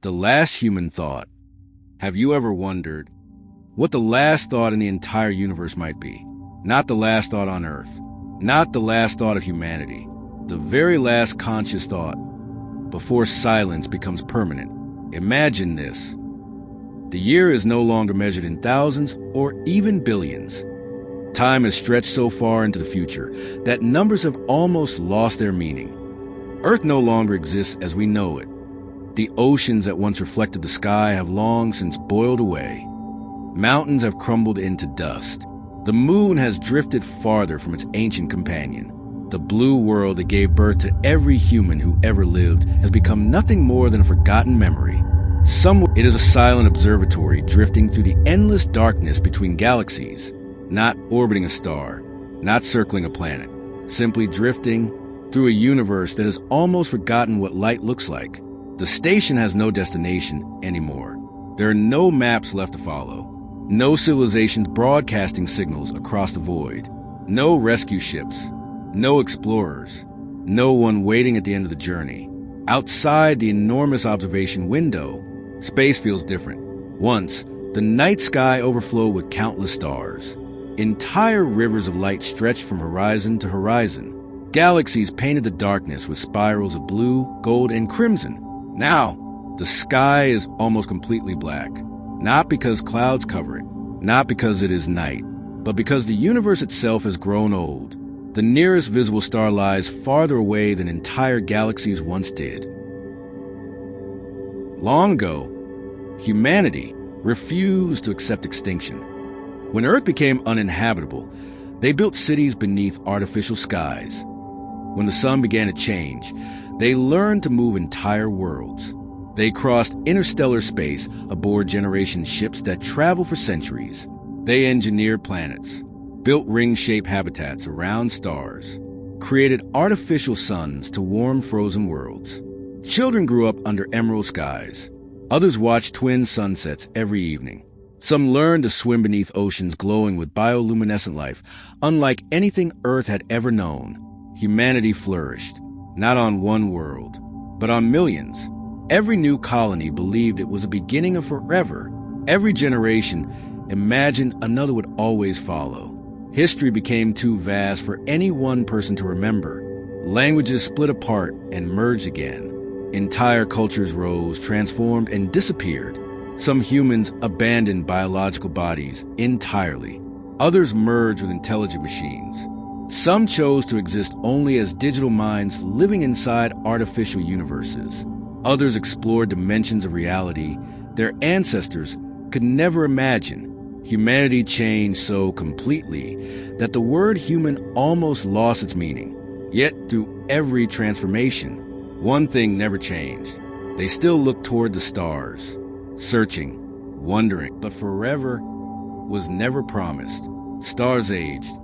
The last human thought. Have you ever wondered what the last thought in the entire universe might be? Not the last thought on Earth. Not the last thought of humanity. The very last conscious thought before silence becomes permanent. Imagine this. The year is no longer measured in thousands or even billions. Time has stretched so far into the future that numbers have almost lost their meaning. Earth no longer exists as we know it. The oceans that once reflected the sky have long since boiled away. Mountains have crumbled into dust. The moon has drifted farther from its ancient companion. The blue world that gave birth to every human who ever lived has become nothing more than a forgotten memory. Somewhere it is a silent observatory drifting through the endless darkness between galaxies, not orbiting a star, not circling a planet, simply drifting through a universe that has almost forgotten what light looks like. The station has no destination anymore. There are no maps left to follow, no civilizations broadcasting signals across the void, no rescue ships, no explorers, no one waiting at the end of the journey. Outside the enormous observation window, space feels different. Once, the night sky overflowed with countless stars. Entire rivers of light stretched from horizon to horizon. Galaxies painted the darkness with spirals of blue, gold, and crimson. Now, the sky is almost completely black. Not because clouds cover it, not because it is night, but because the universe itself has grown old. The nearest visible star lies farther away than entire galaxies once did. Long ago, humanity refused to accept extinction. When Earth became uninhabitable, they built cities beneath artificial skies. When the sun began to change, they learned to move entire worlds. They crossed interstellar space aboard generation ships that travel for centuries. They engineered planets, built ring-shaped habitats around stars, created artificial suns to warm frozen worlds. Children grew up under emerald skies. Others watched twin sunsets every evening. Some learned to swim beneath oceans glowing with bioluminescent life, unlike anything Earth had ever known. Humanity flourished, not on one world, but on millions. Every new colony believed it was the beginning of forever. Every generation imagined another would always follow. History became too vast for any one person to remember. Languages split apart and merged again. Entire cultures rose, transformed, and disappeared. Some humans abandoned biological bodies entirely. Others merged with intelligent machines. Some chose to exist only as digital minds living inside artificial universes. Others explored dimensions of reality their ancestors could never imagine. Humanity changed so completely that the word human almost lost its meaning. Yet through every transformation, one thing never changed. They still looked toward the stars, searching, wondering, but forever was never promised. Stars aged.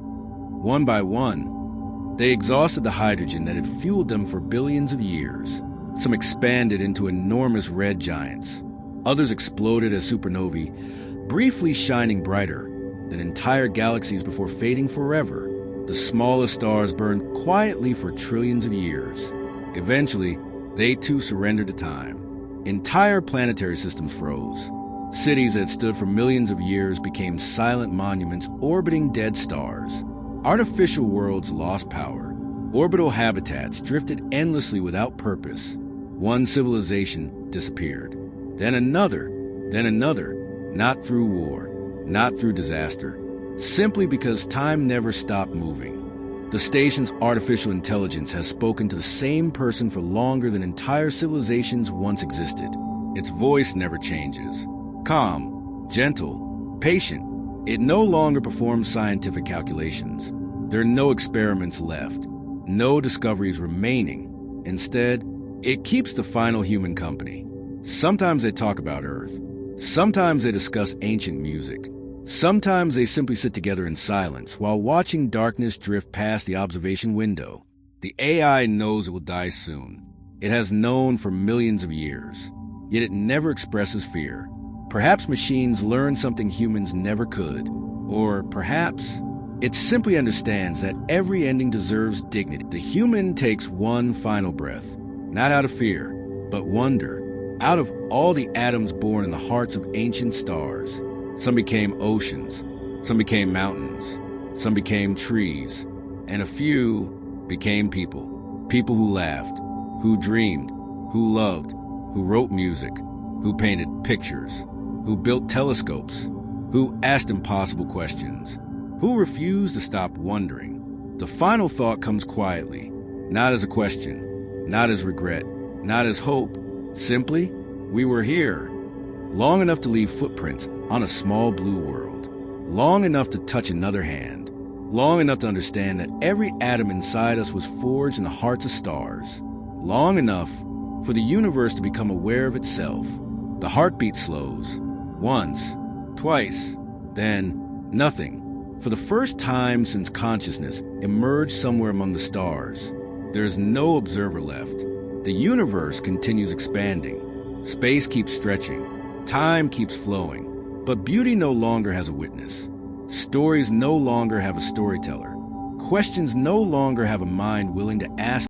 One by one, they exhausted the hydrogen that had fueled them for billions of years. Some expanded into enormous red giants. Others exploded as supernovae, briefly shining brighter than entire galaxies before fading forever. The smallest stars burned quietly for trillions of years. Eventually, they too surrendered to time. Entire planetary systems froze. Cities that stood for millions of years became silent monuments orbiting dead stars. Artificial worlds lost power. Orbital habitats drifted endlessly without purpose. One civilization disappeared. Then another, not through war, not through disaster, simply because time never stopped moving. The station's artificial intelligence has spoken to the same person for longer than entire civilizations once existed. Its voice never changes. Calm, gentle, patient. It no longer performs scientific calculations. There are no experiments left, no discoveries remaining. Instead, it keeps the final human company. Sometimes they talk about Earth. Sometimes they discuss ancient music. Sometimes they simply sit together in silence while watching darkness drift past the observation window. The AI knows it will die soon. It has known for millions of years. Yet it never expresses fear. Perhaps machines learn something humans never could. Or perhaps it simply understands that every ending deserves dignity. The human takes one final breath, not out of fear, but wonder. Out of all the atoms born in the hearts of ancient stars, some became oceans, some became mountains, some became trees, and a few became people. People who laughed, who dreamed, who loved, who wrote music, who painted pictures, who built telescopes, who asked impossible questions, who refused to stop wondering. The final thought comes quietly, not as a question, not as regret, not as hope. Simply, we were here, long enough to leave footprints on a small blue world, long enough to touch another hand, long enough to understand that every atom inside us was forged in the hearts of stars, long enough for the universe to become aware of itself. The heartbeat slows, once, twice, then nothing. For the first time since consciousness emerged somewhere among the stars, there is no observer left. The universe continues expanding. Space keeps stretching. Time keeps flowing. But beauty no longer has a witness. Stories no longer have a storyteller. Questions no longer have a mind willing to ask